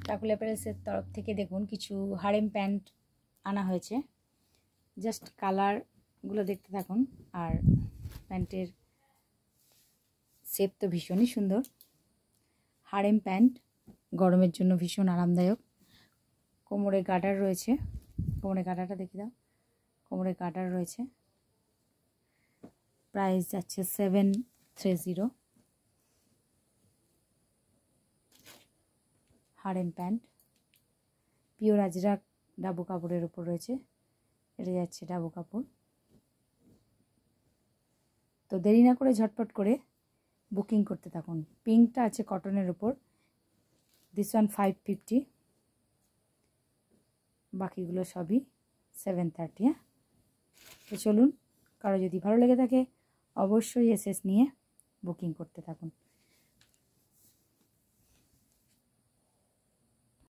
কাকুলি অ্যাপারেলসের তরফ থেকে দেখুন কিছু হারেম প্যান্ট আনা হয়েছে। জাস্ট কালারগুলো দেখতে থাকুন। আর প্যান্টের শেপ তো ভীষণই সুন্দর। হারেম প্যান্ট গরমের জন্য ভীষণ আরামদায়ক। কোমরে গার্ডার রয়েছে, কোমরে গার্ডারটা দেখে দাও, কোমরে গার্ডার রয়েছে। প্রাইস যাচ্ছে 730। Harem pant pure Ajrak dabu কাপড়ের উপর রয়েছে। এটা যাচ্ছে ডাবু কাপড়। তো দেরি না করে ঝটপট করে বুকিং করতে থাকুন। পিঙ্কটা আছে কটনের উপর, দিস ওয়ান 550, বাকিগুলো সবই 730। হ্যাঁ, তো চলুন, কারো যদি ভালো লেগে থাকে অবশ্যই এসএস নিয়ে বুকিং করতে থাকুন।